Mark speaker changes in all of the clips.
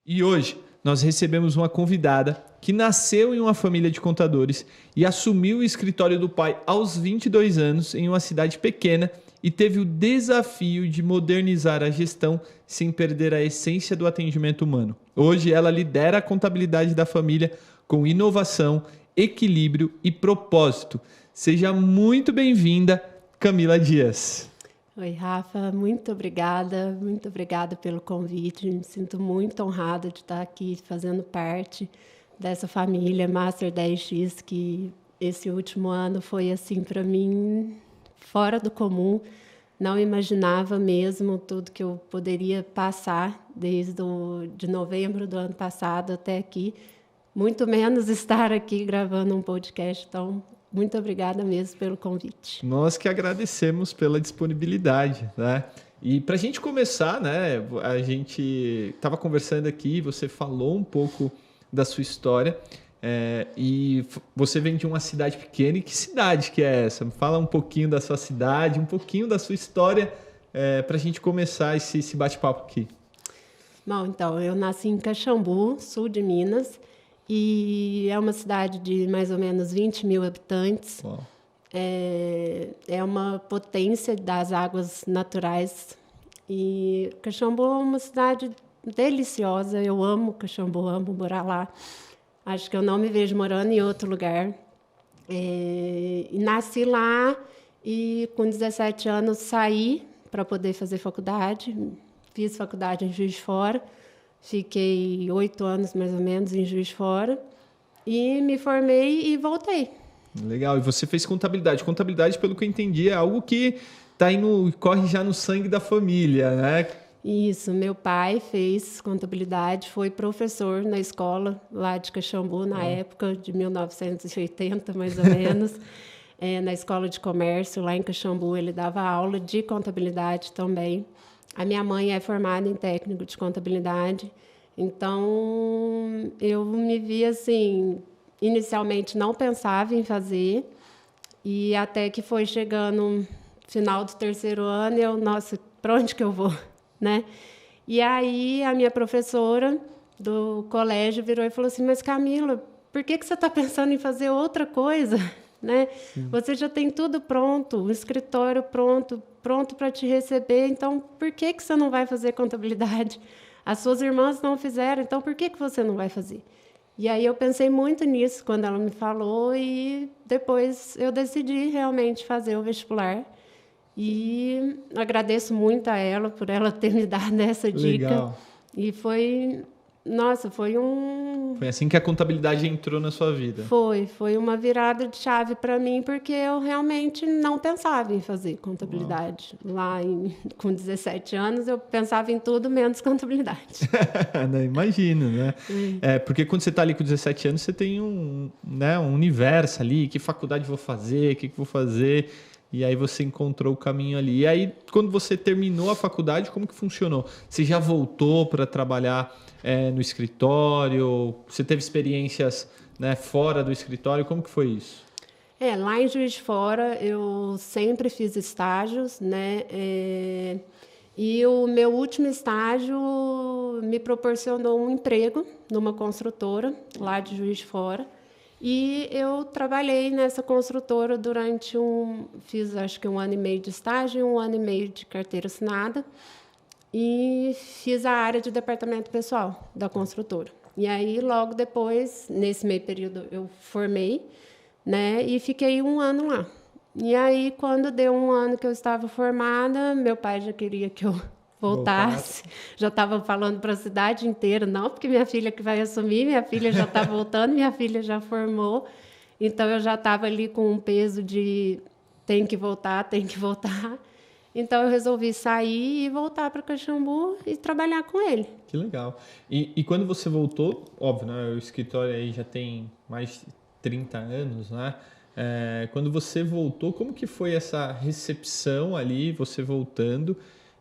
Speaker 1: E hoje nós recebemos uma convidada que nasceu em uma família de contadores e assumiu o escritório do pai aos 22 anos em uma cidade pequena e teve o desafio de modernizar a gestão sem perder a essência do atendimento humano. Hoje ela lidera a contabilidade da família com inovação, equilíbrio e propósito. Seja muito bem-vinda, Camila Dias.
Speaker 2: Oi, Rafa, muito obrigada pelo convite. Me sinto muito honrada de estar aqui fazendo parte dessa família Master 10X, que esse último ano foi, assim, para mim, fora do comum. Não imaginava mesmo tudo que eu poderia passar de novembro do ano passado até aqui, muito menos estar aqui gravando um podcast. Então, muito obrigada mesmo pelo convite.
Speaker 1: Nós que agradecemos pela disponibilidade, né? E para a gente começar, né? A gente estava conversando aqui, você falou um pouco da sua história e você vem de uma cidade pequena. E que cidade que é essa? Fala um pouquinho da sua cidade, um pouquinho da sua história para a gente começar esse bate-papo aqui.
Speaker 2: Bom, então, eu nasci em Caxambu, sul de Minas. E é uma cidade de mais ou menos 20 mil habitantes.
Speaker 1: Uau.
Speaker 2: É uma potência das águas naturais. E Caxambu é uma cidade deliciosa. Eu amo Caxambu, amo morar lá. Acho que eu não me vejo morando em outro lugar. E nasci lá e, com 17 anos, saí para poder fazer faculdade. Fiz faculdade em Juiz de Fora. Fiquei 8 anos, mais ou menos, em Juiz de Fora e me formei e voltei.
Speaker 1: Legal. E você fez contabilidade. Contabilidade, pelo que eu entendi, é algo que corre já no sangue da família, né?
Speaker 2: Isso. Meu pai fez contabilidade, foi professor na escola lá de Caxambu, na época de 1980, mais ou menos. Na escola de comércio, lá em Caxambu, ele dava aula de contabilidade também. A minha mãe é formada em técnico de contabilidade, então eu me vi assim, inicialmente não pensava em fazer, e até que foi chegando no final do terceiro ano, nossa, para onde que eu vou, né? E aí a minha professora do colégio virou e falou assim, mas Camila, por que você está pensando em fazer outra coisa? Né? Você já tem tudo pronto, o escritório pronto para te receber, então por que você não vai fazer contabilidade? As suas irmãs não fizeram, então por que você não vai fazer? E aí eu pensei muito nisso quando ela me falou e depois eu decidi realmente fazer o vestibular. E agradeço muito a ela por ela ter me dado essa dica.
Speaker 1: Legal.
Speaker 2: E foi
Speaker 1: Foi assim que a contabilidade entrou na sua vida.
Speaker 2: Foi uma virada de chave para mim, porque eu realmente não pensava em fazer contabilidade. Com 17 anos, eu pensava em tudo menos contabilidade.
Speaker 1: Imagino, né? Porque quando você está ali com 17 anos, você tem um universo ali, que faculdade vou fazer, o que vou fazer... E aí você encontrou o caminho ali. E aí, quando você terminou a faculdade, como que funcionou? Você já voltou para trabalhar no escritório? Você teve experiências, né, fora do escritório? Como que foi isso?
Speaker 2: Lá em Juiz de Fora, eu sempre fiz estágios, né? E o meu último estágio me proporcionou um emprego numa construtora lá de Juiz de Fora. E eu trabalhei nessa construtora fiz acho que 1 ano e meio de estágio e 1 ano e meio de carteira assinada. E fiz a área de departamento pessoal da construtora. E aí, logo depois, nesse meio período, eu formei, né? E fiquei 1 ano lá. E aí, quando deu 1 ano que eu estava formada, meu pai já queria que eu voltasse. Já estava falando para a cidade inteira, não, porque minha filha que vai assumir, minha filha já está voltando, minha filha já formou. Então, eu já estava ali com um peso de tem que voltar. Então, eu resolvi sair e voltar para Caxambu e trabalhar com ele.
Speaker 1: Que legal. E quando você voltou, óbvio, né, o escritório aí já tem mais de 30 anos, né? Quando você voltou, como que foi essa recepção ali, você voltando?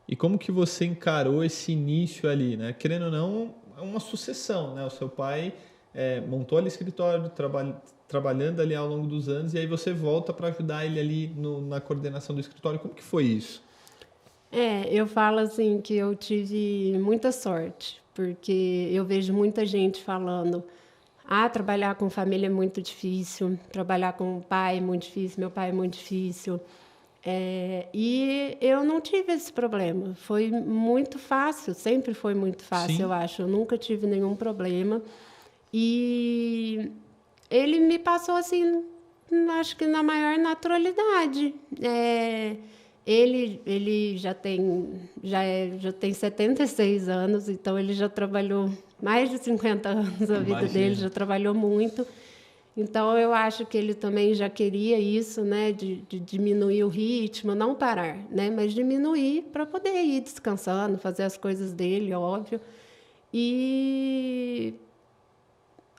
Speaker 1: E como que você encarou esse início ali, né? Querendo ou não, é uma sucessão, né? O seu pai montou ali o escritório, trabalhando ali ao longo dos anos, e aí você volta para ajudar ele ali na coordenação do escritório. Como que foi isso?
Speaker 2: Eu falo assim que eu tive muita sorte, porque eu vejo muita gente falando: ah, trabalhar com família é muito difícil, trabalhar com o pai é muito difícil, meu pai é muito difícil. E eu não tive esse problema. Foi muito fácil, sempre foi muito fácil,
Speaker 1: Sim.
Speaker 2: eu acho. Eu nunca tive nenhum problema. E ele me passou assim, acho que na maior naturalidade. Ele já tem 76 anos, então ele já trabalhou mais de 50 anos a vida dele, já trabalhou muito. Então, eu acho que ele também já queria isso, né, de diminuir o ritmo, não parar, né, mas diminuir para poder ir descansando, fazer as coisas dele, óbvio. E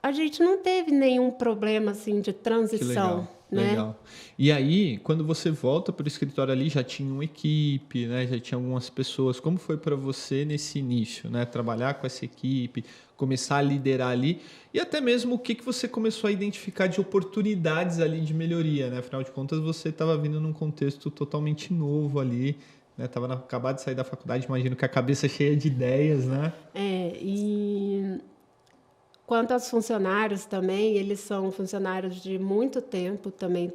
Speaker 2: a gente não teve nenhum problema assim de transição, né?
Speaker 1: Legal. E aí, quando você volta para o escritório ali, já tinha uma equipe, né? Já tinha algumas pessoas. Como foi para você nesse início, né? Trabalhar com essa equipe, começar a liderar ali e até mesmo o que você começou a identificar de oportunidades ali de melhoria, né? Afinal de contas, você estava vindo num contexto totalmente novo ali, né? Estava acabado de sair da faculdade, imagino que a cabeça cheia de ideias, né?
Speaker 2: E quanto aos funcionários também, eles são funcionários de muito tempo também,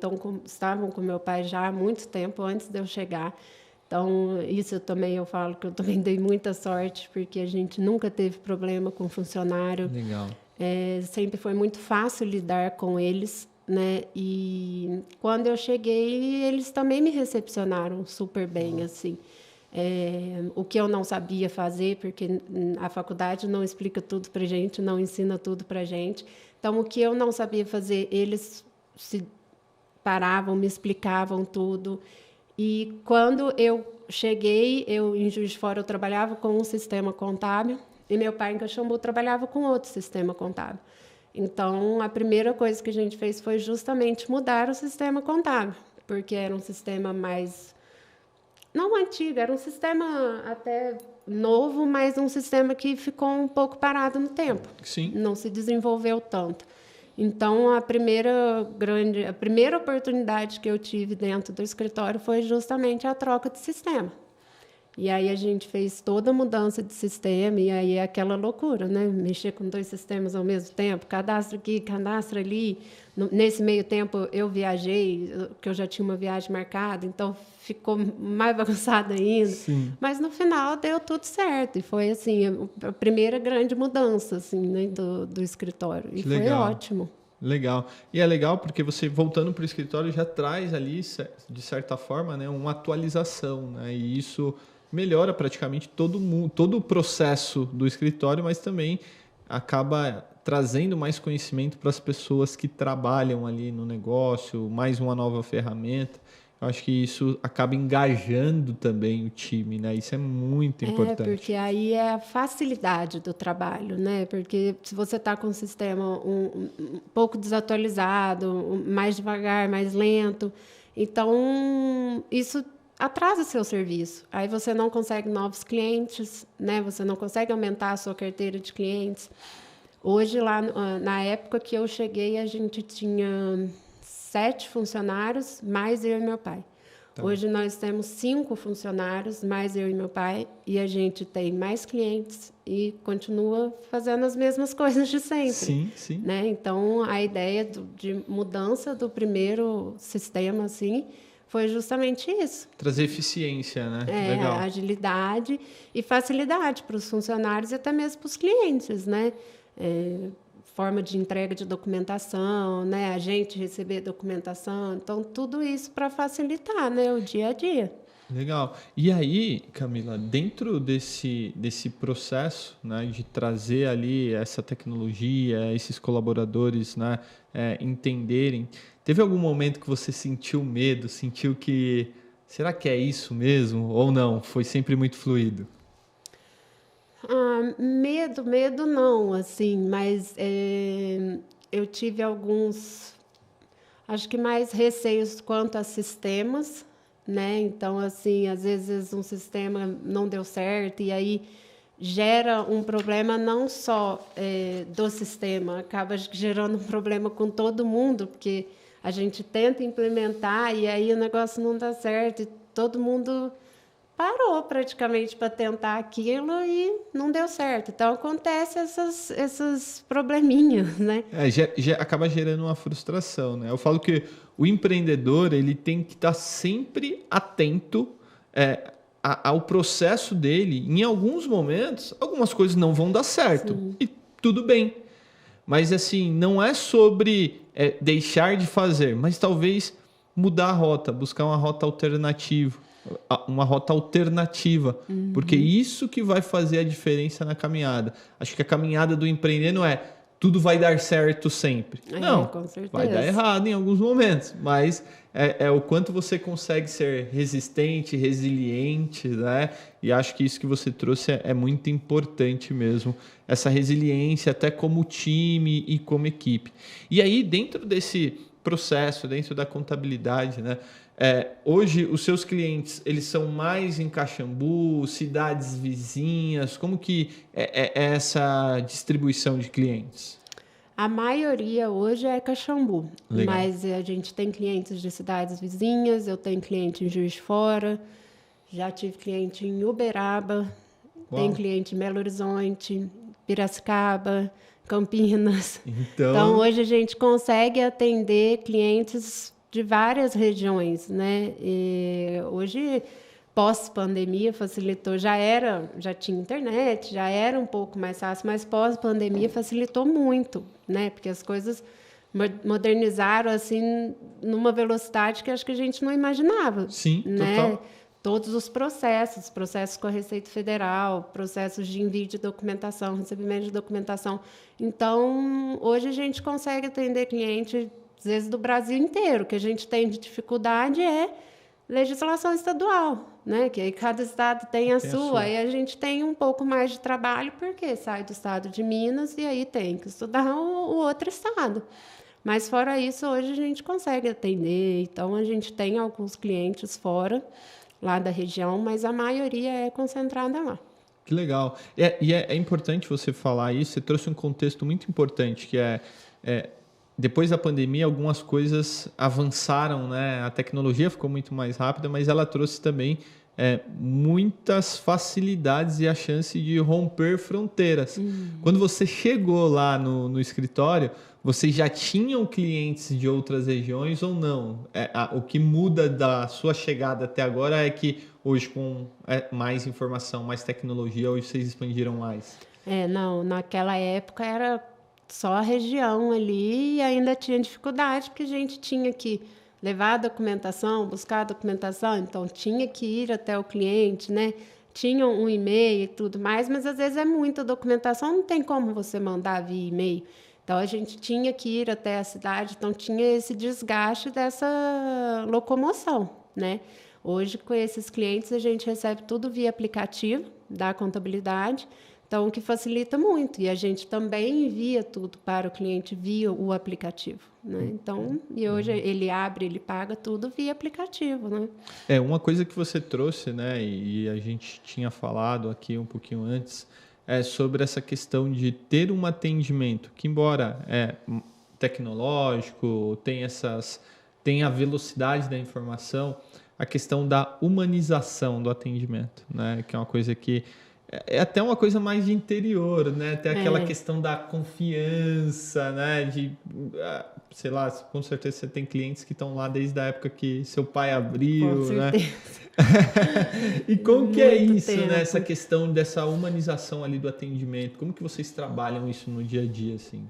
Speaker 2: estavam com meu pai já há muito tempo, antes de eu chegar. Então, isso também eu falo que eu também dei muita sorte, porque a gente nunca teve problema com funcionário.
Speaker 1: Legal.
Speaker 2: Sempre foi muito fácil lidar com eles, né? E quando eu cheguei, eles também me recepcionaram super bem, assim. O que eu não sabia fazer, porque a faculdade não explica tudo para a gente, não ensina tudo para a gente. Então, o que eu não sabia fazer, eles se paravam, me explicavam tudo. E quando eu cheguei, em Juiz de Fora eu trabalhava com um sistema contábil e meu pai em Caxambu trabalhava com outro sistema contábil. Então, a primeira coisa que a gente fez foi justamente mudar o sistema contábil, porque era um sistema mais... não antigo, era um sistema até novo, mas um sistema que ficou um pouco parado no tempo.
Speaker 1: Sim.
Speaker 2: Não se desenvolveu tanto. Então, a primeira oportunidade que eu tive dentro do escritório foi justamente a troca de sistema. E aí a gente fez toda a mudança de sistema, e aí é aquela loucura, né? Mexer com 2 sistemas ao mesmo tempo, cadastro aqui, cadastro ali. Nesse meio tempo eu viajei, que eu já tinha uma viagem marcada, então ficou mais bagunçado ainda.
Speaker 1: Sim.
Speaker 2: Mas no final deu tudo certo, e foi assim, a primeira grande mudança assim, né, do escritório. E foi ótimo.
Speaker 1: Legal. E é legal porque você, voltando para o escritório, já traz ali, de certa forma, né, uma atualização, né? E isso melhora praticamente todo o processo do escritório, mas também acaba trazendo mais conhecimento para as pessoas que trabalham ali no negócio, mais uma nova ferramenta. Eu acho que isso acaba engajando também o time, né? Isso é muito importante.
Speaker 2: Porque aí é a facilidade do trabalho, né? Porque se você está com um sistema um pouco desatualizado, mais devagar, mais lento, então isso atrasa seu serviço. Aí você não consegue novos clientes, né? Você não consegue aumentar a sua carteira de clientes. Hoje, lá na época que eu cheguei, a gente tinha 7 funcionários, mais eu e meu pai. Tá. Hoje nós temos 5 funcionários, mais eu e meu pai, e a gente tem mais clientes e continua fazendo as mesmas coisas de sempre.
Speaker 1: Sim, sim.
Speaker 2: Né? Então, a ideia de mudança do primeiro sistema, assim, foi justamente isso.
Speaker 1: Trazer eficiência, né? Legal.
Speaker 2: Agilidade e facilidade para os funcionários e até mesmo para os clientes, né? Forma de entrega de documentação, né? A gente receber documentação. Então, tudo isso para facilitar, né? O dia a dia.
Speaker 1: Legal. E aí, Camila, dentro desse processo, né, de trazer ali essa tecnologia, esses colaboradores, né, entenderem, teve algum momento que você sentiu medo, sentiu que será que é isso mesmo ou não? Foi sempre muito fluido?
Speaker 2: Medo não, assim, mas eu tive alguns, acho que mais receios quanto a sistemas, né? Então, assim, às vezes um sistema não deu certo e aí gera um problema não só do sistema, acaba gerando um problema com todo mundo, porque a gente tenta implementar e aí o negócio não dá certo e todo mundo parou praticamente para tentar aquilo e não deu certo. Então, acontece esses probleminhas, né?
Speaker 1: Acaba gerando uma frustração, né? Eu falo que o empreendedor ele tem que estar sempre atento ao processo dele. Em alguns momentos, algumas coisas não vão dar certo. Sim. E tudo bem. Mas, assim, não é sobre deixar de fazer, mas talvez mudar a rota, buscar uma rota alternativa. Porque isso que vai fazer a diferença na caminhada. Acho que a caminhada do empreender não é tudo vai dar certo sempre. Não,
Speaker 2: com certeza.
Speaker 1: Vai dar errado em alguns momentos, mas é o quanto você consegue ser resistente, resiliente, né? E acho que isso que você trouxe é muito importante mesmo, essa resiliência até como time e como equipe. E aí, dentro desse processo, dentro da contabilidade, né? Hoje, os seus clientes, eles são mais em Caxambu, cidades vizinhas? Como que é essa distribuição de clientes?
Speaker 2: A maioria hoje é Caxambu. Legal. Mas a gente tem clientes de cidades vizinhas, eu tenho cliente em Juiz de Fora, já tive cliente em Uberaba, tem cliente em Belo Horizonte, Piracicaba, Campinas. Então, hoje a gente consegue atender clientes de várias regiões, né? E hoje, pós-pandemia, facilitou. Já tinha internet, já era um pouco mais fácil, mas pós-pandemia facilitou muito, né? Porque as coisas modernizaram assim numa velocidade que acho que a gente não imaginava.
Speaker 1: Sim,
Speaker 2: né?
Speaker 1: Total.
Speaker 2: Todos os processos com a Receita Federal, processos de envio de documentação, recebimento de documentação. Então, hoje a gente consegue atender cliente, às vezes, do Brasil inteiro. O que a gente tem de dificuldade é legislação estadual, né? Que aí cada estado tem a sua. Aí a gente tem um pouco mais de trabalho, porque sai do estado de Minas e aí tem que estudar o outro estado. Mas, fora isso, hoje a gente consegue atender. Então, a gente tem alguns clientes fora, lá da região, mas a maioria é concentrada lá.
Speaker 1: Que legal. E é importante você falar isso, você trouxe um contexto muito importante, que depois da pandemia, algumas coisas avançaram, né? A tecnologia ficou muito mais rápida, mas ela trouxe também muitas facilidades e a chance de romper fronteiras. Quando você chegou lá no escritório, vocês já tinham clientes de outras regiões ou não? O que muda da sua chegada até agora é que hoje, com mais informação, mais tecnologia, hoje vocês expandiram mais.
Speaker 2: Não, naquela época era só a região ali e ainda tinha dificuldade, porque a gente tinha que levar a documentação, buscar a documentação, então tinha que ir até o cliente, né? Tinha um e-mail e tudo mais, mas às vezes é muita documentação, não tem como você mandar via e-mail. Então, a gente tinha que ir até a cidade, então tinha esse desgaste dessa locomoção, né? Hoje, com esses clientes, a gente recebe tudo via aplicativo da contabilidade, então, o que facilita muito. E a gente também envia tudo para o cliente via o aplicativo, né? Então, e hoje ele abre, ele paga tudo via aplicativo, né?
Speaker 1: Uma coisa que você trouxe, né, e a gente tinha falado aqui um pouquinho antes, sobre essa questão de ter um atendimento que, embora tecnológico, tem a velocidade da informação, a questão da humanização do atendimento, né? Que é uma coisa que é até uma coisa mais de interior, né? Tem aquela questão da confiança, né? Sei lá, com certeza você tem clientes que estão lá desde a época que seu pai abriu,
Speaker 2: com certeza.
Speaker 1: Né? E como que é isso,
Speaker 2: tempo.
Speaker 1: né? Essa questão dessa humanização ali do atendimento? Como que vocês trabalham isso no dia a dia, assim?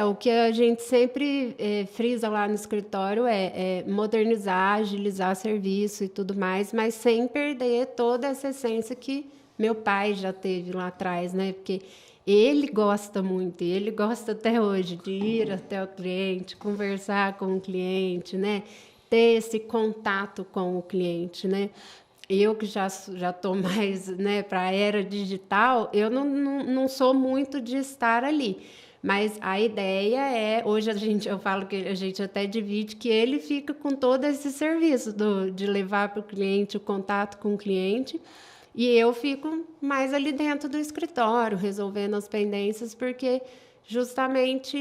Speaker 2: O que a gente sempre frisa lá no escritório é modernizar, agilizar serviço e tudo mais, mas sem perder toda essa essência que meu pai já teve lá atrás, né? Porque ele gosta muito, e ele gosta até hoje de ir até o cliente, conversar com o cliente, né? Ter esse contato com o cliente, né? Eu que já estou mais, né, para a era digital, eu não sou muito de estar ali. Mas a ideia hoje eu falo que a gente até divide, que ele fica com todo esse serviço de levar para o cliente, o contato com o cliente, e eu fico mais ali dentro do escritório, resolvendo as pendências, porque justamente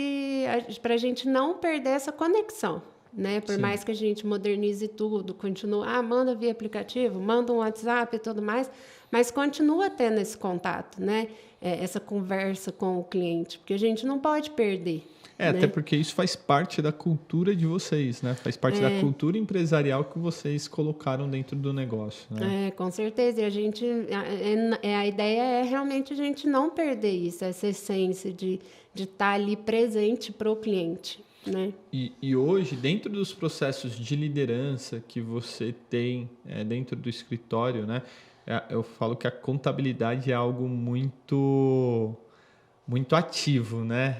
Speaker 2: para a gente não perder essa conexão, né? Por
Speaker 1: Sim.
Speaker 2: mais que a gente modernize tudo, continua, manda via aplicativo, manda um WhatsApp e tudo mais, mas continua tendo esse contato, né? Essa conversa com o cliente, porque a gente não pode perder. Né?
Speaker 1: Até porque isso faz parte da cultura de vocês, né? Faz parte da cultura empresarial que vocês colocaram dentro do negócio, né?
Speaker 2: Com certeza. E a ideia é realmente a gente não perder isso, essa essência de estar ali presente para o cliente, né?
Speaker 1: E hoje, dentro dos processos de liderança que você tem dentro do escritório, né? Eu falo que a contabilidade é algo muito ativo, né?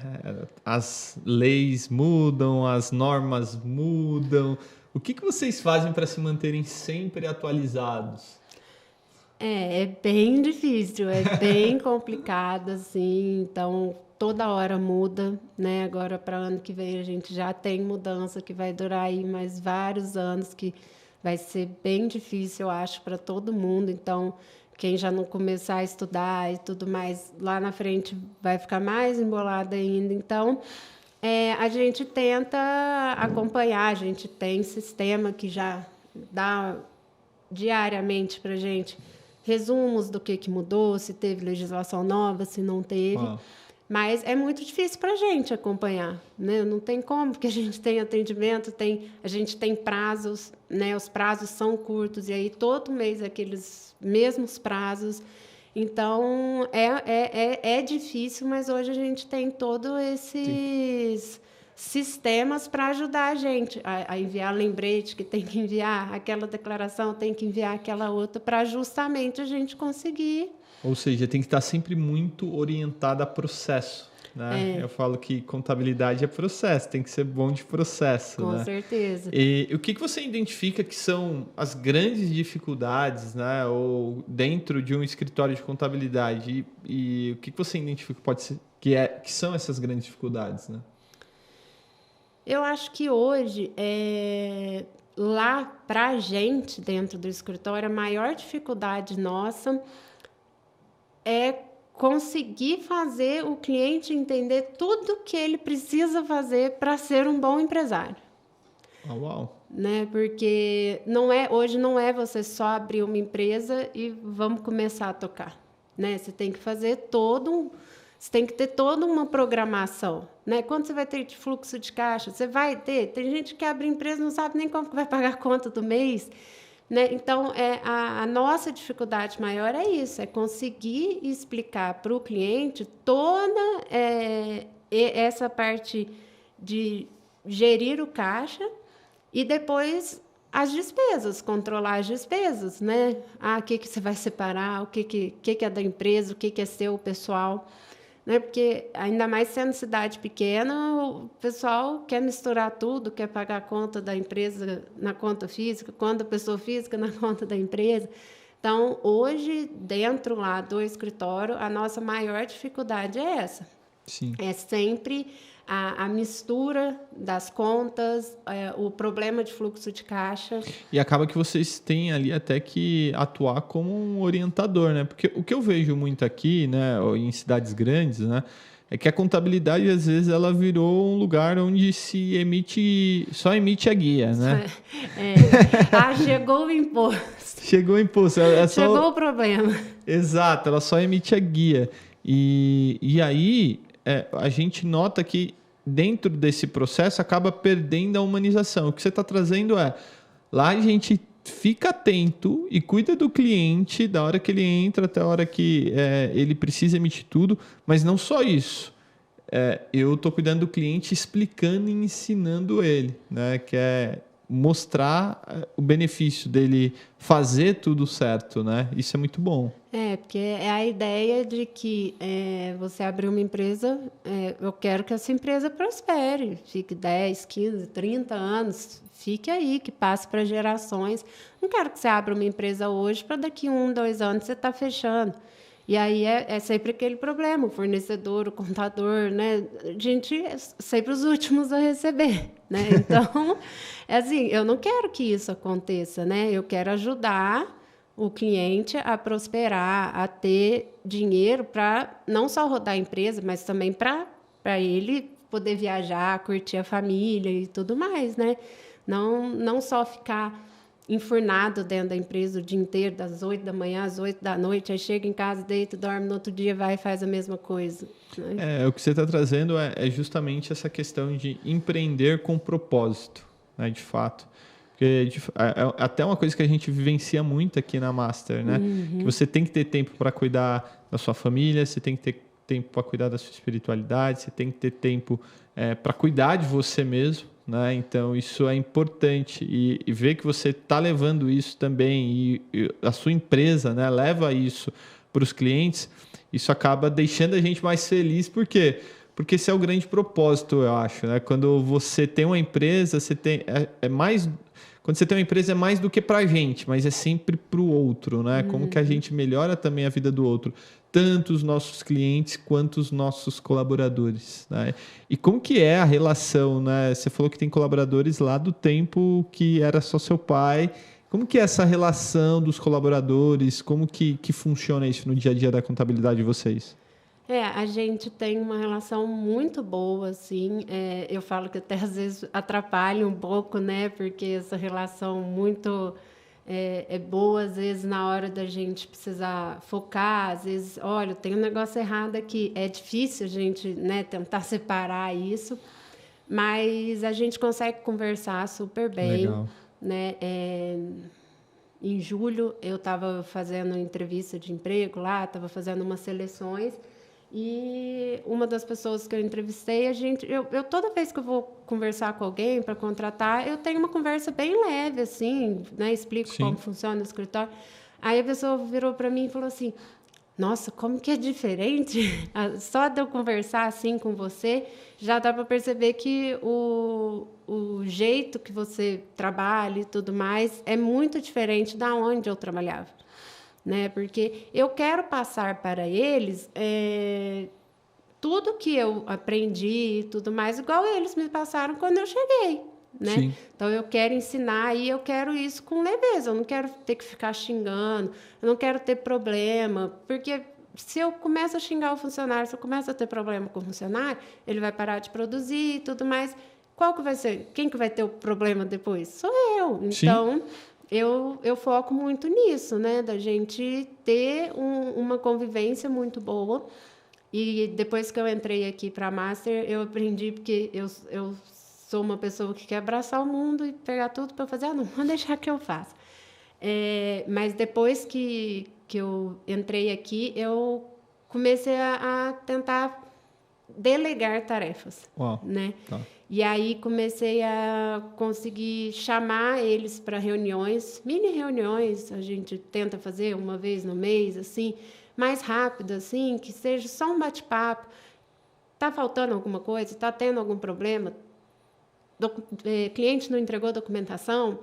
Speaker 1: As leis mudam, as normas mudam. O que vocês fazem para se manterem sempre atualizados?
Speaker 2: É bem difícil, é bem complicado, assim, então toda hora muda, né? Agora para o ano que vem a gente já tem mudança que vai durar aí mais vários anos, que vai ser bem difícil, eu acho, para todo mundo. Então, quem já não começar a estudar e tudo mais, lá na frente vai ficar mais embolado ainda. Então, a gente tenta acompanhar, a gente tem sistema que já dá diariamente para a gente resumos do que mudou, se teve legislação nova, se não teve.
Speaker 1: Uau.
Speaker 2: Mas é muito difícil para a gente acompanhar, né? Não tem como, porque a gente tem atendimento, a gente tem prazos, né? Os prazos são curtos, e aí todo mês aqueles mesmos prazos. Então, é difícil, mas hoje a gente tem todos esses sistemas para ajudar a gente a enviar lembrete que tem que enviar, aquela declaração tem que enviar aquela outra, para justamente a gente conseguir.
Speaker 1: Ou seja, tem que estar sempre muito orientada a processo, né? Eu falo que contabilidade é processo, tem que ser bom de processo,
Speaker 2: Com
Speaker 1: né?
Speaker 2: certeza.
Speaker 1: E o que você identifica que são as grandes dificuldades, né? Ou dentro de um escritório de contabilidade? E o que você identifica pode ser, que são essas grandes dificuldades, né?
Speaker 2: Eu acho que hoje, lá para a gente, dentro do escritório, a maior dificuldade nossa é conseguir fazer o cliente entender tudo que ele precisa fazer para ser um bom empresário.
Speaker 1: Uau.
Speaker 2: Né? Porque hoje não é você só abrir uma empresa e vamos começar a tocar. Né? Você tem que você tem que ter toda uma programação, né? Quando você vai ter de fluxo de caixa? Você vai ter. Tem gente que abre empresa e não sabe nem como que vai pagar a conta do mês, né? Então, a nossa dificuldade maior é isso, é conseguir explicar para o cliente toda essa parte de gerir o caixa e depois as despesas, controlar as despesas, né? O que você vai separar, o que é da empresa, o que é seu, pessoal. Né? Porque, ainda mais sendo cidade pequena, o pessoal quer misturar tudo, quer pagar a conta da empresa na conta física, conta da pessoa física na conta da empresa. Então, hoje, dentro lá do escritório, a nossa maior dificuldade é essa.
Speaker 1: Sim.
Speaker 2: É sempre a mistura das contas, o problema de fluxo de caixa.
Speaker 1: E acaba que vocês têm ali até que atuar como um orientador, né? Porque o que eu vejo muito aqui, né, em cidades grandes, né, é que a contabilidade, às vezes, ela virou um lugar onde só emite a guia, né?
Speaker 2: Chegou o imposto.
Speaker 1: Chegou o imposto.
Speaker 2: Chegou o problema.
Speaker 1: Exato, ela só emite a guia. E aí, a gente nota que dentro desse processo acaba perdendo a humanização. O que você está trazendo lá a gente fica atento e cuida do cliente da hora que ele entra até a hora que ele precisa emitir tudo, mas não só isso. Eu estou cuidando do cliente, explicando e ensinando ele, né? Que é mostrar o benefício dele fazer tudo certo, né? Isso é muito bom.
Speaker 2: Porque é a ideia de que você abrir uma empresa, eu quero que essa empresa prospere, fique 10, 15, 30 anos, fique aí, que passe para gerações. Não quero que você abra uma empresa hoje para daqui 1, 2 anos você estar fechando. E aí é sempre aquele problema, o fornecedor, o contador, né? A gente é sempre os últimos a receber, né? Então, assim, eu não quero que isso aconteça, né? Eu quero ajudar o cliente a prosperar, a ter dinheiro para não só rodar a empresa, mas também para ele poder viajar, curtir a família e tudo mais, né? Não só ficar enfurnado dentro da empresa o dia inteiro, das 8 da manhã às 8 da noite, aí chega em casa, deita, dorme, no outro dia vai e faz a mesma coisa. Né?
Speaker 1: O que você está trazendo é justamente essa questão de empreender com propósito, né, de fato. Porque até uma coisa que a gente vivencia muito aqui na Master, né? Que você tem que ter tempo para cuidar da sua família, você tem que ter tempo para cuidar da sua espiritualidade, você tem que ter tempo para cuidar de você mesmo, né? Então, isso é importante. E ver que você está levando isso também e a sua empresa, né, leva isso para os clientes, isso acaba deixando a gente mais feliz. Por quê? Porque esse é o grande propósito, eu acho, né? Quando você tem uma empresa, você tem mais... Quando você tem uma empresa é mais do que para a gente, mas é sempre para o outro, né? Como que a gente melhora também a vida do outro, tanto os nossos clientes quanto os nossos colaboradores, né? E como que é a relação, né? Você falou que tem colaboradores lá do tempo que era só seu pai. Como que é essa relação dos colaboradores? Como que funciona isso no dia a dia da contabilidade de vocês?
Speaker 2: A gente tem uma relação muito boa, assim. Eu falo que até às vezes atrapalha um pouco, né? Porque essa relação muito é boa, às vezes, na hora da gente precisar focar. Às vezes, olha, tem um negócio errado aqui. É difícil a gente, né, tentar separar isso, mas a gente consegue conversar super bem.
Speaker 1: Legal.
Speaker 2: Né? Em julho, eu estava fazendo entrevista de emprego lá, estava fazendo umas seleções. E uma das pessoas que eu entrevistei, eu toda vez que eu vou conversar com alguém para contratar, eu tenho uma conversa bem leve, assim, né? Explico como funciona o escritório. Aí a pessoa virou para mim e falou assim: nossa, como que é diferente? Só de eu conversar assim com você, já dá para perceber que o jeito que você trabalha e tudo mais é muito diferente da onde eu trabalhava. Né? Porque eu quero passar para eles tudo que eu aprendi e tudo mais, igual eles me passaram quando eu cheguei. Né? Então, eu quero ensinar e eu quero isso com leveza. Eu não quero ter que ficar xingando, eu não quero ter problema, porque se eu começo a xingar o funcionário, se eu começo a ter problema com o funcionário, ele vai parar de produzir e tudo mais. Qual que vai ser? Quem que vai ter o problema depois? Sou eu. Então... Eu foco muito nisso, né? Da gente ter uma convivência muito boa. E depois que eu entrei aqui para a Master, eu aprendi, porque eu sou uma pessoa que quer abraçar o mundo e pegar tudo para fazer. Não, vou deixar que eu faça. Mas depois que eu entrei aqui, eu comecei a tentar delegar tarefas.
Speaker 1: Uau.
Speaker 2: Né?
Speaker 1: Tá.
Speaker 2: E aí comecei a conseguir chamar eles para reuniões, mini reuniões, a gente tenta fazer uma vez no mês, assim, mais rápido, assim, que seja só um bate-papo. Está faltando alguma coisa? Está tendo algum problema? Cliente não entregou documentação?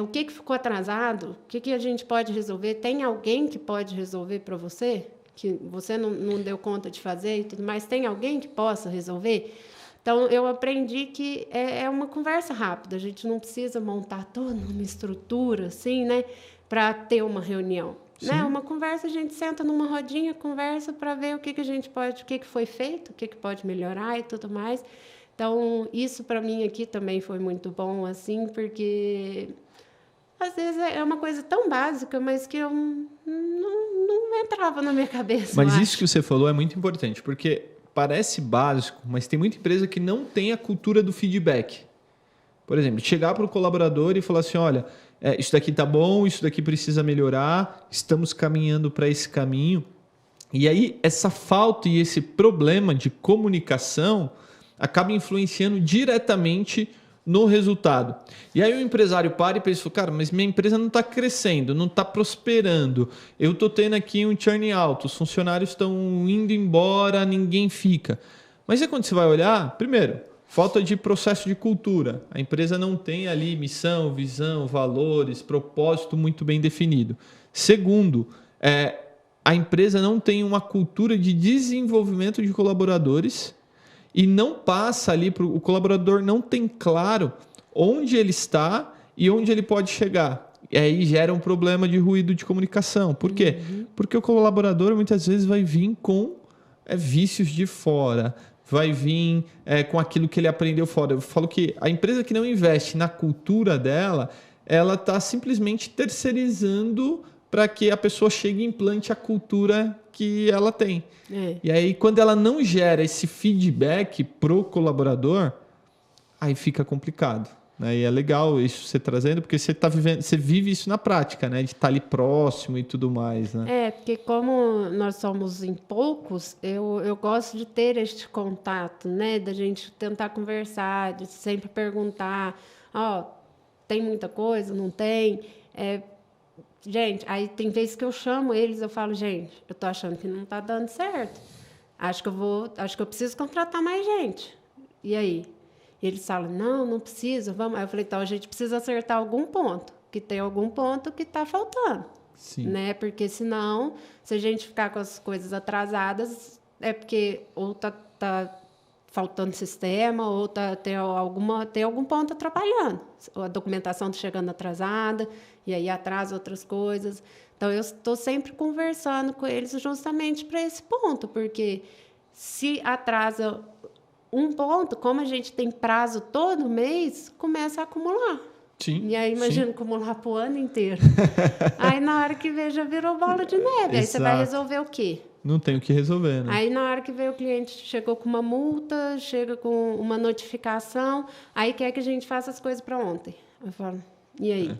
Speaker 2: O que ficou atrasado? O que a gente pode resolver? Tem alguém que pode resolver para você? Que você não deu conta de fazer e tudo mais? Tem alguém que possa resolver? Então, eu aprendi que é uma conversa rápida. A gente não precisa montar toda uma estrutura, assim, né, para ter uma reunião. Né? Uma conversa, a gente senta numa rodinha, conversa para ver o que a gente pode, o que foi feito, o que pode melhorar e tudo mais. Então, isso para mim aqui também foi muito bom, assim, porque às vezes é uma coisa tão básica, mas que eu não entrava na minha cabeça.
Speaker 1: Mas isso que você falou é muito importante, porque parece básico, mas tem muita empresa que não tem a cultura do feedback. Por exemplo, chegar para o colaborador e falar assim, olha, isso daqui está bom, isso daqui precisa melhorar, estamos caminhando para esse caminho. E aí, essa falta e esse problema de comunicação acaba influenciando diretamente no resultado. E aí o empresário para e pensa, cara, mas minha empresa não está crescendo, não está prosperando, eu estou tendo aqui um churn alto, os funcionários estão indo embora, ninguém fica. Mas é quando você vai olhar, primeiro, falta de processo de cultura. A empresa não tem ali missão, visão, valores, propósito muito bem definido. Segundo, a empresa não tem uma cultura de desenvolvimento de colaboradores e não passa ali, o colaborador não tem claro onde ele está e onde ele pode chegar. E aí gera um problema de ruído de comunicação. Por quê? Porque o colaborador muitas vezes vai vir com vícios de fora, vai vir com aquilo que ele aprendeu fora. Eu falo que a empresa que não investe na cultura dela, ela está simplesmente terceirizando para que a pessoa chegue e implante a cultura que ela tem. E aí, quando ela não gera esse feedback pro colaborador, aí fica complicado. Né? E é legal isso você trazendo, porque você tá vivendo, você vive isso na prática, né? De estar ali próximo e tudo mais, né?
Speaker 2: Porque como nós somos em poucos, eu gosto de ter este contato, né? Da gente tentar conversar, de sempre perguntar, tem muita coisa, não tem? Gente, aí tem vezes que eu chamo eles, eu falo, gente, eu tô achando que não tá dando certo. Acho que eu preciso contratar mais gente. E aí? E eles falam, não precisa, vamos. Aí eu falei, então a gente precisa acertar algum ponto, que tem algum ponto que está faltando.
Speaker 1: Sim.
Speaker 2: Né? Porque senão, se a gente ficar com as coisas atrasadas, é porque ou tá faltando sistema, ou tem algum ponto atrapalhando. A documentação está chegando atrasada, e aí atrasa outras coisas. Então, eu estou sempre conversando com eles justamente para esse ponto, porque se atrasa um ponto, como a gente tem prazo todo mês, começa a acumular.
Speaker 1: Sim,
Speaker 2: e aí, imagina acumular para o ano inteiro. Aí, na hora que vê, já virou bola de neve. Aí você vai resolver o quê?
Speaker 1: Não tem o que resolver, né?
Speaker 2: Aí, na hora que veio o cliente, chegou com uma multa, chega com uma notificação, aí quer que a gente faça as coisas para ontem. Eu falo, e aí?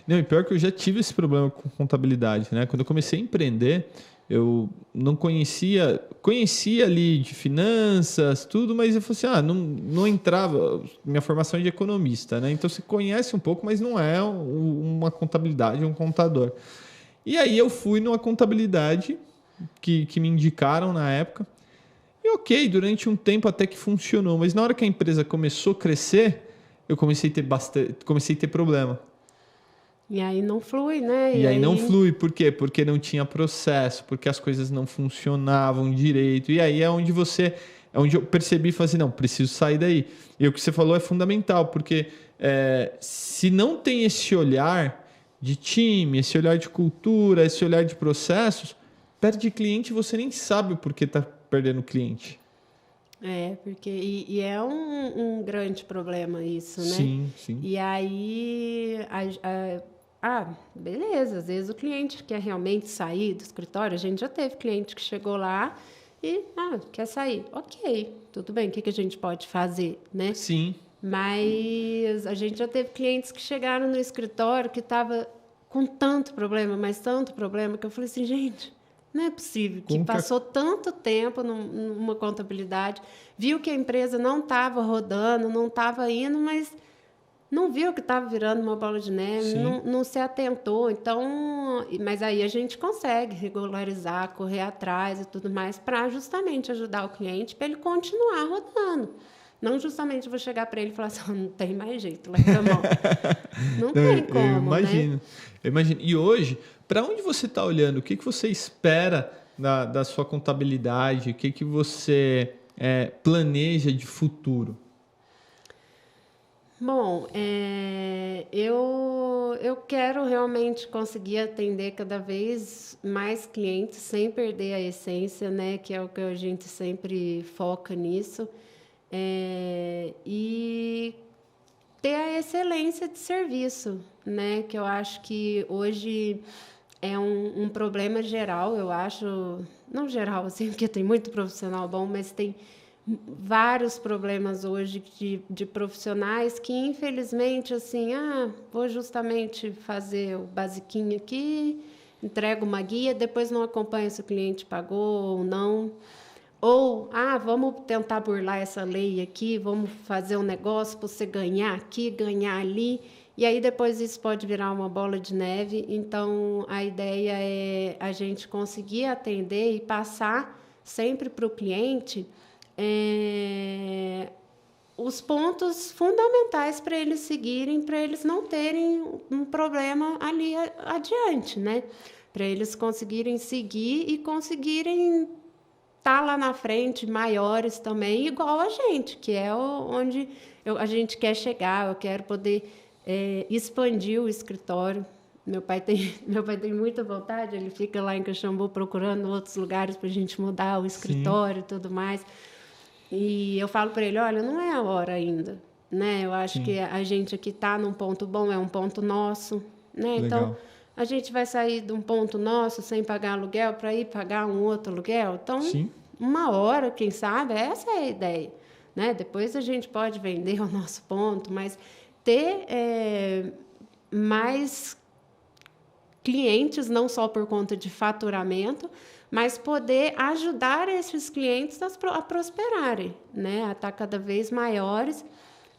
Speaker 1: Não, e pior que eu já tive esse problema com contabilidade, né? Quando eu comecei a empreender, eu não conhecia ali de finanças, tudo, mas eu falei assim, não entrava, minha formação é de economista, né? Então você conhece um pouco, mas não é uma contabilidade, um contador. E aí eu fui numa contabilidade que me indicaram na época, e ok, durante um tempo até que funcionou, mas na hora que a empresa começou a crescer, eu comecei a ter problema.
Speaker 2: E aí não flui, né?
Speaker 1: E aí não flui, por quê? Porque não tinha processo, porque as coisas não funcionavam direito. E aí é onde eu percebi e falei assim, não, preciso sair daí. E o que você falou é fundamental, porque se não tem esse olhar de time, esse olhar de cultura, esse olhar de processos, perde cliente e você nem sabe o porquê está perdendo cliente.
Speaker 2: Porque e é um grande problema isso, né?
Speaker 1: Sim, sim.
Speaker 2: E aí, beleza, às vezes o cliente quer realmente sair do escritório, a gente já teve cliente que chegou lá e, quer sair. Ok, tudo bem, o que a gente pode fazer, né?
Speaker 1: Sim.
Speaker 2: Mas a gente já teve clientes que chegaram no escritório que estava com tanto problema, mas tanto problema, que eu falei assim, gente, não é possível que passou tanto tempo numa contabilidade, viu que a empresa não estava rodando, não estava indo, mas não viu que estava virando uma bola de neve, não se atentou. Então, mas aí a gente consegue regularizar, correr atrás e tudo mais para justamente ajudar o cliente para ele continuar rodando. Não justamente vou chegar para ele e falar assim, não tem mais jeito, leva a mão. Não tem como,
Speaker 1: eu imagino,
Speaker 2: né?
Speaker 1: Eu imagino. E hoje, para onde você está olhando? O que você espera da sua contabilidade? O que você planeja de futuro?
Speaker 2: Bom, eu quero realmente conseguir atender cada vez mais clientes sem perder a essência, né? Que é o que a gente sempre foca nisso. E ter a excelência de serviço, né? Que eu acho que hoje é um problema geral, eu acho, não geral assim, porque tem muito profissional bom, mas tem vários problemas hoje de profissionais que, infelizmente, assim, vou justamente fazer o basiquinho aqui, entrego uma guia, depois não acompanho se o cliente pagou ou não. Ou, vamos tentar burlar essa lei aqui, vamos fazer um negócio para você ganhar aqui, ganhar ali, e aí depois isso pode virar uma bola de neve. Então, a ideia é a gente conseguir atender e passar sempre para o cliente os pontos fundamentais para eles seguirem, para eles não terem um problema ali adiante, né? Para eles conseguirem seguir e conseguirem estar lá na frente, maiores também, igual a gente, que é onde a gente quer chegar. Eu quero poder expandir o escritório. Meu pai tem muita vontade, ele fica lá em Caxambu procurando outros lugares para a gente mudar o escritório e tudo mais. E eu falo para ele, olha, não é a hora ainda, né? Eu acho
Speaker 1: Sim.
Speaker 2: que a gente aqui está num ponto bom, é um ponto nosso, né?
Speaker 1: Legal.
Speaker 2: Então, a gente vai sair de um ponto nosso sem pagar aluguel para ir pagar um outro aluguel. Então,
Speaker 1: Sim.
Speaker 2: uma hora, quem sabe, essa é a ideia, né? Depois a gente pode vender o nosso ponto, mas ter mais clientes, não só por conta de faturamento, mas poder ajudar esses clientes a prosperarem, né? A estar cada vez maiores,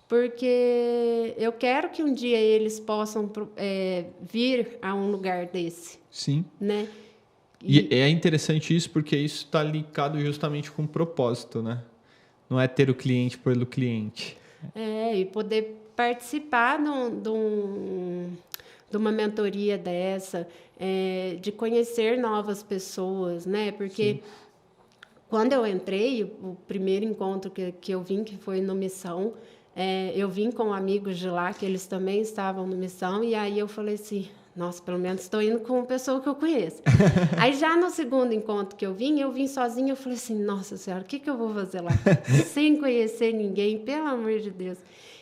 Speaker 2: porque eu quero que um dia eles possam vir a um lugar desse.
Speaker 1: Sim.
Speaker 2: Né?
Speaker 1: E é interessante isso porque isso está ligado justamente com o propósito, né? Não é ter o cliente pelo cliente.
Speaker 2: E poder participar de uma mentoria dessa, de conhecer novas pessoas, né? Porque Sim. Quando eu entrei, o primeiro encontro que eu vim, que foi no Missão, eu vim com amigos de lá, que eles também estavam no Missão, e aí eu falei assim, nossa, pelo menos estou indo com uma pessoa que eu conheço. Aí já no segundo encontro que eu vim sozinha, eu falei assim, nossa senhora, o que eu vou fazer lá? Sem conhecer ninguém, pelo amor de Deus.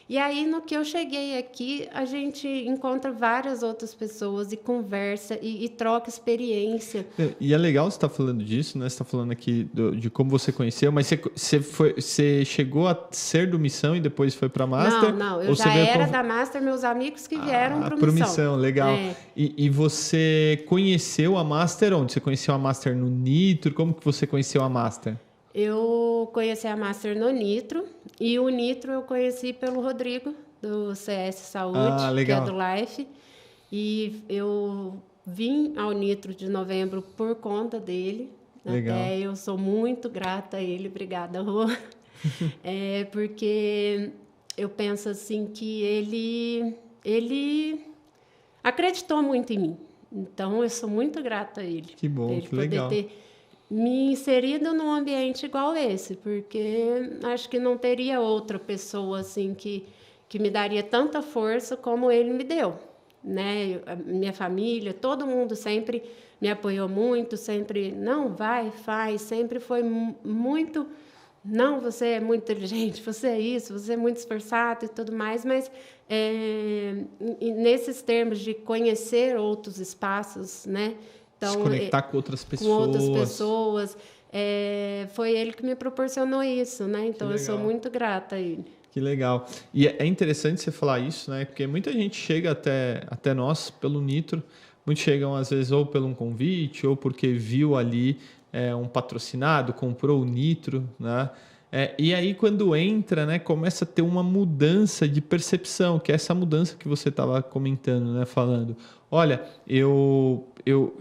Speaker 2: E aí, no que eu cheguei aqui, a gente encontra várias outras pessoas e conversa e troca experiência.
Speaker 1: E é legal você estar falando disso, né? Você está falando aqui de como você conheceu, mas você chegou a ser do Missão e depois foi para a Master?
Speaker 2: Não, eu já era da Master, meus amigos que vieram para o
Speaker 1: Missão. Legal. E você conheceu a Master onde? Você conheceu a Master no Nitro? Como que você conheceu a Master?
Speaker 2: Eu conheci a Master no Nitro, e o Nitro eu conheci pelo Rodrigo, do CS Saúde, que é do Life. E eu vim ao Nitro de novembro por conta dele.
Speaker 1: Legal.
Speaker 2: Até eu sou muito grata a ele, obrigada, Rô. Porque eu penso assim que ele acreditou muito em mim. Então, eu sou muito grata a ele.
Speaker 1: Que bom, que legal.
Speaker 2: Poder ter me inserido num ambiente igual esse, porque acho que não teria outra pessoa assim que me daria tanta força como ele me deu, né? A minha família, todo mundo sempre me apoiou muito, sempre, não, vai, faz, sempre foi muito, não, você é muito inteligente, você é isso, você é muito esforçado e tudo mais, mas nesses termos de conhecer outros espaços, né? Então,
Speaker 1: se conectar com outras pessoas.
Speaker 2: Com outras pessoas. Foi ele que me proporcionou isso, né? Então, eu sou muito grata a ele.
Speaker 1: Que legal. E é interessante você falar isso, né? Porque muita gente chega até nós pelo Nitro. Muitos chegam, às vezes, ou pelo um convite, ou porque viu ali um patrocinado, comprou o Nitro, né? E aí, quando entra, né, começa a ter uma mudança de percepção, que é essa mudança que você estava comentando, né? Falando, olha, eu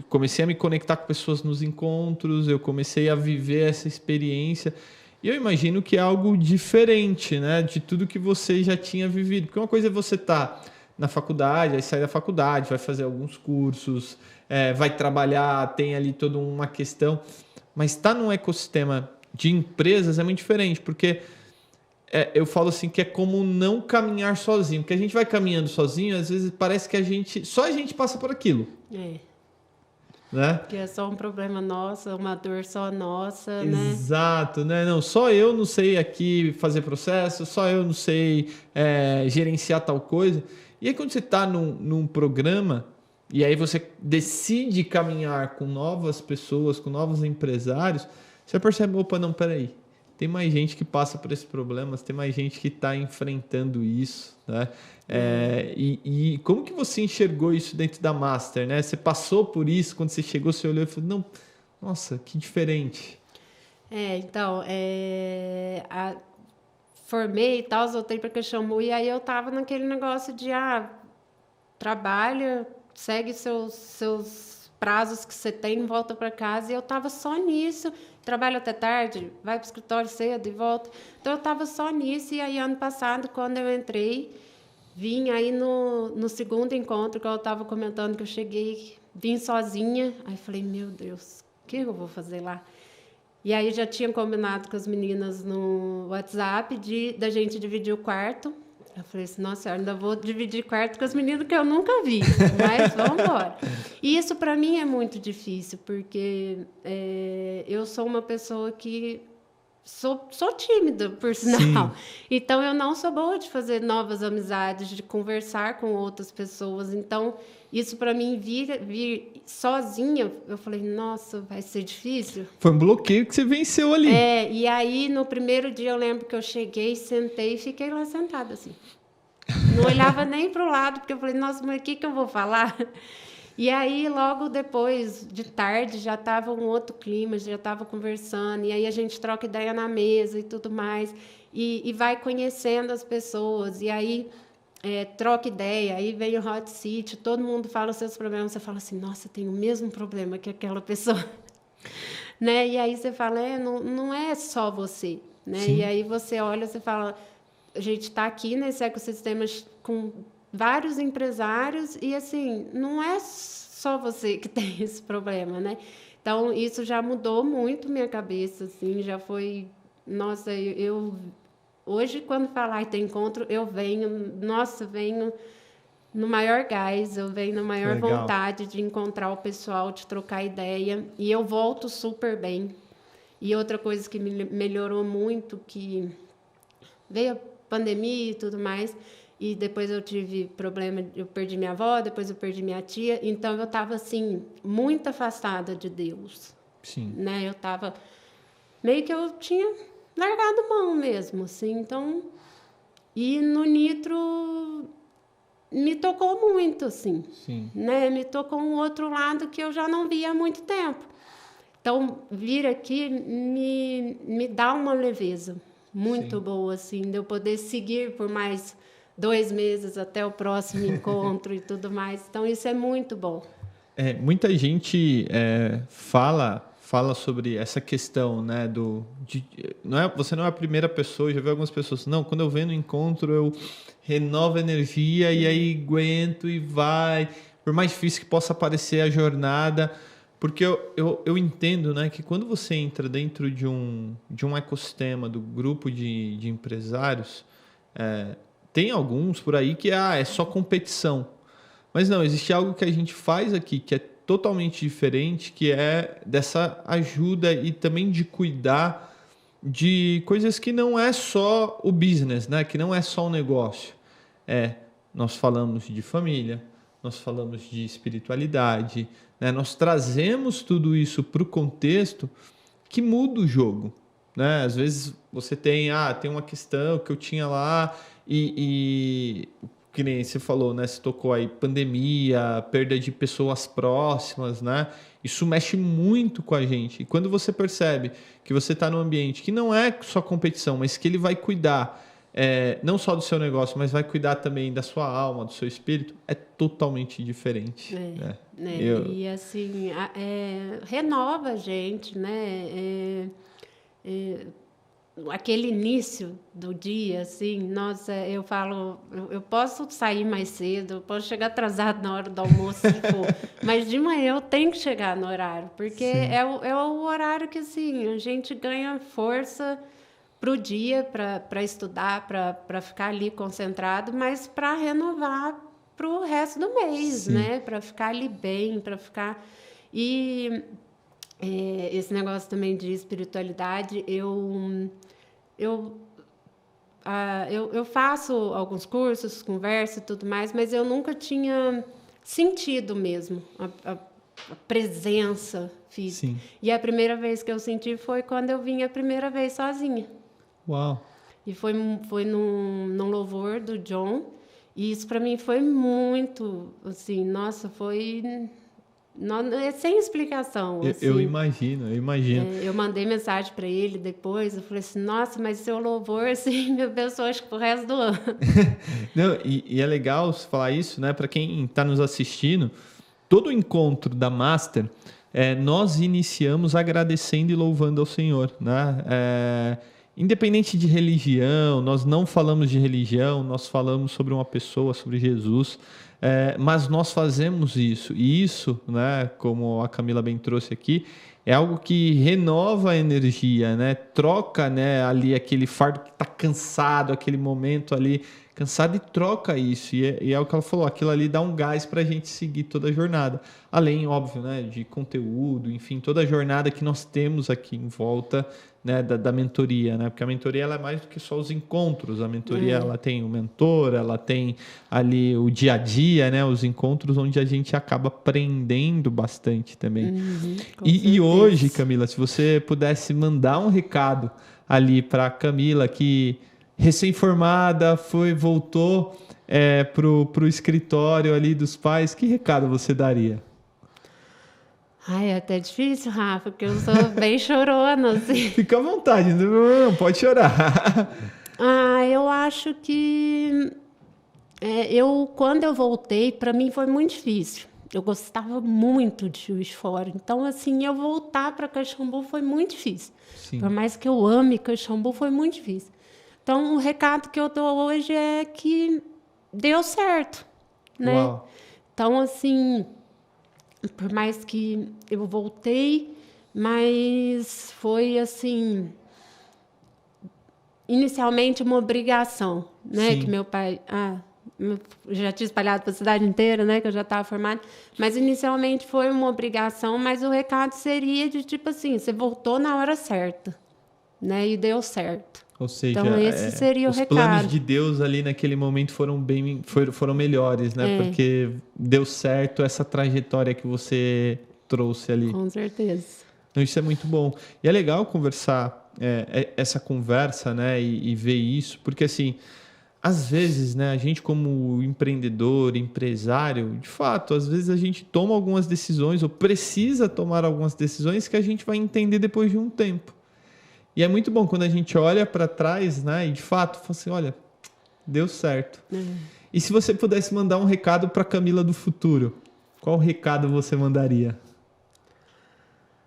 Speaker 1: comecei a me conectar com pessoas nos encontros, eu comecei a viver essa experiência. E eu imagino que é algo diferente, né, de tudo que você já tinha vivido. Porque uma coisa é você estar na faculdade, aí sai da faculdade, vai fazer alguns cursos, vai trabalhar, tem ali toda uma questão. Mas estar num ecossistema de empresas é muito diferente, porque eu falo assim que é como não caminhar sozinho. Porque a gente vai caminhando sozinho, às vezes parece que só a gente passa por aquilo. Né?
Speaker 2: Que é só um problema nosso, uma dor só nossa, né?
Speaker 1: Exato, né? Não, só eu não sei aqui fazer processo, só eu não sei gerenciar tal coisa. E aí quando você está num programa e aí você decide caminhar com novas pessoas, com novos empresários, você percebe, opa, não, peraí. Tem mais gente que passa por esses problemas, tem mais gente que está enfrentando isso, né? E como que você enxergou isso dentro da Master, né? Você passou por isso, quando você chegou, você olhou e falou, não, nossa, que diferente.
Speaker 2: Então, formei e tal, voltei para Caxambu, e aí eu tava naquele negócio de, trabalha, segue seus prazos que você tem, volta para casa, e eu tava só nisso. Trabalho até tarde, vai para o escritório cedo e volta. Então, eu estava só nisso. E aí, ano passado, quando eu entrei, vim aí no segundo encontro, que eu estava comentando que eu cheguei, vim sozinha. Aí, falei, meu Deus, o que eu vou fazer lá? E aí, já tinha combinado com as meninas no WhatsApp da gente dividir o quarto. Eu falei assim, nossa senhora, ainda vou dividir quarto com as meninas que eu nunca vi, mas vamos embora. E isso, para mim, é muito difícil, porque eu sou uma pessoa que sou tímida, por sinal. Então, eu não sou boa de fazer novas amizades, de conversar com outras pessoas. Então, isso para mim, vir sozinha, eu falei, nossa, vai ser difícil.
Speaker 1: Foi um bloqueio que você venceu ali.
Speaker 2: E aí, no primeiro dia, eu lembro que eu cheguei, sentei e fiquei lá sentada, assim. Não olhava nem para o lado, porque eu falei, nossa, mas o que eu vou falar? E aí, logo depois, de tarde, já estava um outro clima, já estava conversando, e aí a gente troca ideia na mesa e tudo mais, e vai conhecendo as pessoas, e aí troca ideia, aí vem o hot seat, todo mundo fala os seus problemas, você fala assim, nossa, eu tenho o mesmo problema que aquela pessoa. Né? E aí você fala, não é só você. Né? E aí você olha, você fala, a gente está aqui nesse ecossistema com vários empresários e, assim, não é só você que tem esse problema, né? Então, isso já mudou muito minha cabeça, assim, já foi... Nossa, eu hoje, quando falar em ter encontro, eu venho no maior gás, eu venho na maior vontade de encontrar o pessoal, de trocar ideia, e eu volto super bem. E outra coisa que me melhorou muito, que veio a pandemia e tudo mais, e depois eu tive problema, eu perdi minha avó, depois eu perdi minha tia, então eu estava, assim, muito afastada de Deus.
Speaker 1: Sim.
Speaker 2: Né? Eu estava... Meio que eu tinha largado mão mesmo, assim, então... E no Nitro me tocou muito, assim.
Speaker 1: Sim.
Speaker 2: Né? Me tocou um outro lado que eu já não via há muito tempo. Então, vir aqui me dá uma leveza muito boa, assim, de eu poder seguir por mais 2 meses até o próximo encontro e tudo mais. Então, isso é muito bom.
Speaker 1: Muita gente fala sobre essa questão, né, você não é a primeira pessoa, eu já vi algumas pessoas, não, quando eu venho no encontro, eu renovo a energia e aí aguento e vai, por mais difícil que possa parecer a jornada, porque eu entendo, né, que quando você entra dentro de um ecossistema do grupo de empresários, tem alguns por aí que é só competição. Mas não, existe algo que a gente faz aqui que é totalmente diferente, que é dessa ajuda e também de cuidar de coisas que não é só o business, né? Que não é só o negócio. Nós falamos de família, nós falamos de espiritualidade, né? Nós trazemos tudo isso para o contexto que muda o jogo. Né? Às vezes você tem uma questão que eu tinha lá e que nem você falou, né? Você tocou aí pandemia, perda de pessoas próximas, né? Isso mexe muito com a gente. E quando você percebe que você está num ambiente que não é só competição, mas que ele vai cuidar não só do seu negócio, mas vai cuidar também da sua alma, do seu espírito, é totalmente diferente. Né?
Speaker 2: E assim, renova a gente, né? Aquele início do dia, assim, nossa, eu falo, eu posso sair mais cedo, eu posso chegar atrasado na hora do almoço, mas de manhã eu tenho que chegar no horário, porque é o horário que, assim, a gente ganha força para o dia, para estudar, para ficar ali concentrado, mas para renovar para o resto do mês, né? Para ficar ali bem, para ficar... E esse negócio também de espiritualidade, eu faço alguns cursos, converso e tudo mais, mas eu nunca tinha sentido mesmo a presença física. Sim. E a primeira vez que eu senti foi quando eu vim a primeira vez sozinha.
Speaker 1: Uau!
Speaker 2: E foi num louvor do John, e isso para mim foi muito, assim, nossa, foi... sem explicação. Assim.
Speaker 1: Eu imagino.
Speaker 2: Eu mandei mensagem para ele depois, eu falei assim, nossa, mas seu louvor, assim, me abençoou, acho que pro resto do ano.
Speaker 1: Não, e é legal falar isso, né? Para quem está nos assistindo, todo encontro da Master, nós iniciamos agradecendo e louvando ao Senhor, né? Independente de religião, nós não falamos de religião, nós falamos sobre uma pessoa, sobre Jesus, mas nós fazemos isso. E isso, né, como a Camila bem trouxe aqui, é algo que renova a energia, né? Troca, né, ali aquele fardo que está cansado, aquele momento ali cansado e troca isso. E é o que ela falou, aquilo ali dá um gás para a gente seguir toda a jornada. Além, óbvio, né, de conteúdo, enfim, toda a jornada que nós temos aqui em volta, né, da mentoria, né? Porque a mentoria ela é mais do que só os encontros. A mentoria ela tem o mentor, ela tem ali o dia a dia, né? Os encontros onde a gente acaba aprendendo bastante também. E hoje, Camila, se você pudesse mandar um recado ali para a Camila que recém-formada voltou pro escritório ali dos pais, que recado você daria?
Speaker 2: Ai, é até difícil, Rafa, porque eu sou bem chorona, assim.
Speaker 1: Fica à vontade, não pode chorar.
Speaker 2: Eu acho que quando eu voltei, para mim foi muito difícil. Eu gostava muito de Juiz de Fora. Então, assim, eu voltar para Caxambu foi muito difícil. Sim. Por mais que eu ame Caxambu, foi muito difícil. Então, o recado que eu dou hoje é que deu certo, né?
Speaker 1: Uau.
Speaker 2: Então, assim, por mais que eu voltei, mas foi, assim, inicialmente uma obrigação, né? Sim. Que meu pai... já tinha espalhado para a cidade inteira, né? Que eu já estava formada. Mas, inicialmente, foi uma obrigação, mas o recado seria de, tipo assim, você voltou na hora certa, né? E deu certo.
Speaker 1: Ou seja,
Speaker 2: então, esse seria o recado.
Speaker 1: Os planos de Deus ali naquele momento foram melhores, né? Porque deu certo essa trajetória que você trouxe ali.
Speaker 2: Com certeza.
Speaker 1: Então, isso é muito bom. E é legal conversar, essa conversa, né? E ver isso, porque assim, às vezes, né, a gente como empreendedor, empresário, de fato, às vezes a gente toma algumas decisões ou precisa tomar algumas decisões que a gente vai entender depois de um tempo. E é muito bom quando a gente olha para trás, né, e de fato, fala assim, olha, deu certo. E se você pudesse mandar um recado para a Camila do futuro, qual recado você mandaria?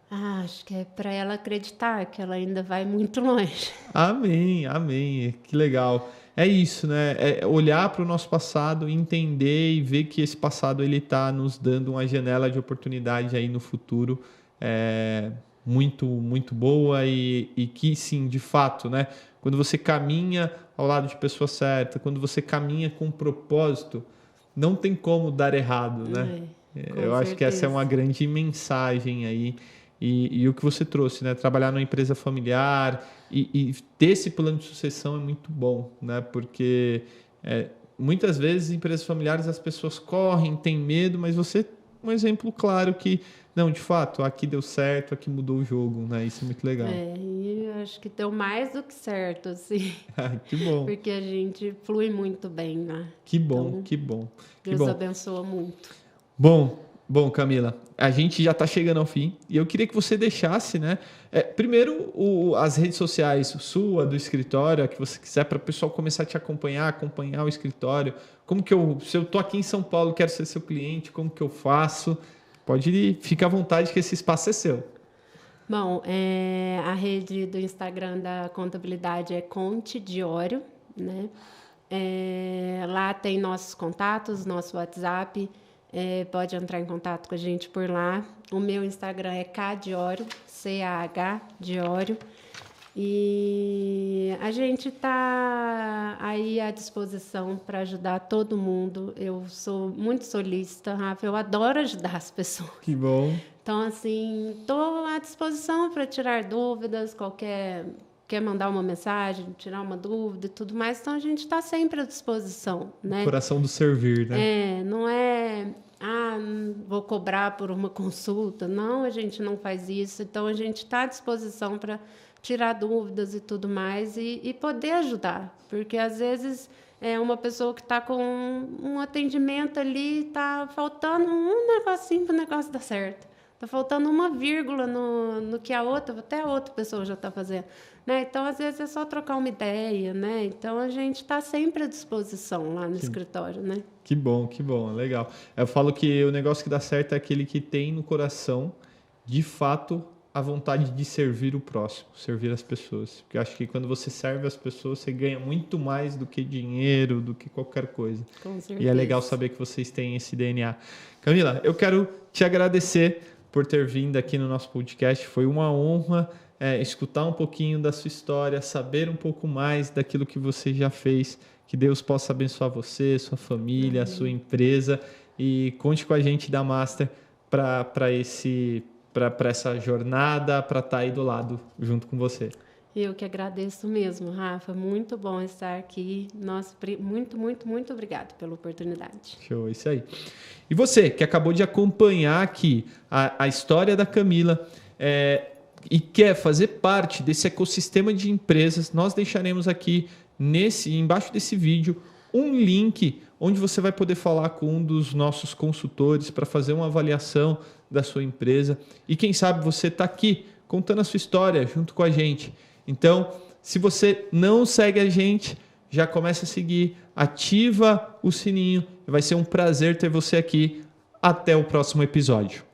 Speaker 2: Acho que é para ela acreditar que ela ainda vai muito longe.
Speaker 1: Amém, amém. Que legal. É isso, né? É olhar para o nosso passado, entender e ver que esse passado ele está nos dando uma janela de oportunidade aí no futuro muito, muito boa e que sim, de fato, né? Quando você caminha ao lado de pessoa certa, quando você caminha com um propósito, não tem como dar errado, né? Eu acho que essa é uma grande mensagem aí. E o que você trouxe, né? Trabalhar numa empresa familiar e ter esse plano de sucessão é muito bom, né? Porque muitas vezes em empresas familiares as pessoas correm, têm medo, mas você um exemplo claro que, não, de fato, aqui deu certo, aqui mudou o jogo, né? Isso é muito legal.
Speaker 2: E eu acho que deu mais do que certo, assim.
Speaker 1: Que bom.
Speaker 2: Porque a gente flui muito bem, né?
Speaker 1: Que bom, então, que bom.
Speaker 2: Deus abençoa muito.
Speaker 1: Bom, Camila, a gente já está chegando ao fim e eu queria que você deixasse, né? Primeiro, as redes sociais sua, do escritório, que você quiser, para o pessoal começar a te acompanhar o escritório. Se eu estou aqui em São Paulo, quero ser seu cliente, como que eu faço? Pode ir, fica à vontade que esse espaço é seu.
Speaker 2: Bom, a rede do Instagram da contabilidade é Conte Diório, né? Lá tem nossos contatos, nosso WhatsApp. Pode entrar em contato com a gente por lá. O meu Instagram é Cadiório, CAH Diório. E a gente está aí à disposição para ajudar todo mundo. Eu sou muito solícita, Rafa. Eu adoro ajudar as pessoas.
Speaker 1: Que bom.
Speaker 2: Então, assim, estou à disposição para tirar dúvidas, quer mandar uma mensagem, tirar uma dúvida e tudo mais, então a gente está sempre à disposição, né?
Speaker 1: Coração do servir, né?
Speaker 2: Não é, vou cobrar por uma consulta, não, a gente não faz isso, então a gente está à disposição para tirar dúvidas e tudo mais e poder ajudar, porque às vezes uma pessoa que está com um atendimento ali, está faltando um negocinho para o negócio dar certo. Está faltando uma vírgula no que até a outra pessoa já está fazendo. Né? Então, às vezes, é só trocar uma ideia. Né? Então, a gente está sempre à disposição lá no escritório. Né?
Speaker 1: Que bom, legal. Eu falo que o negócio que dá certo é aquele que tem no coração, de fato, a vontade de servir o próximo, servir as pessoas. Porque eu acho que quando você serve as pessoas, você ganha muito mais do que dinheiro, do que qualquer coisa.
Speaker 2: Com certeza.
Speaker 1: E é legal saber que vocês têm esse DNA. Camila, eu quero te agradecer por ter vindo aqui no nosso podcast. Foi uma honra escutar um pouquinho da sua história, saber um pouco mais daquilo que você já fez. Que Deus possa abençoar você, sua família, a sua empresa, e conte com a gente da Master para essa jornada, para estar aí do lado junto com você.
Speaker 2: Eu que agradeço mesmo, Rafa. Muito bom estar aqui. Nossa, muito, muito, muito obrigado pela oportunidade.
Speaker 1: Show, isso aí. E você que acabou de acompanhar aqui a história da Camila e quer fazer parte desse ecossistema de empresas, nós deixaremos aqui embaixo desse vídeo um link onde você vai poder falar com um dos nossos consultores para fazer uma avaliação da sua empresa. E quem sabe você está aqui contando a sua história junto com a gente. Então, se você não segue a gente, já começa a seguir, ativa o sininho. Vai ser um prazer ter você aqui. Até o próximo episódio.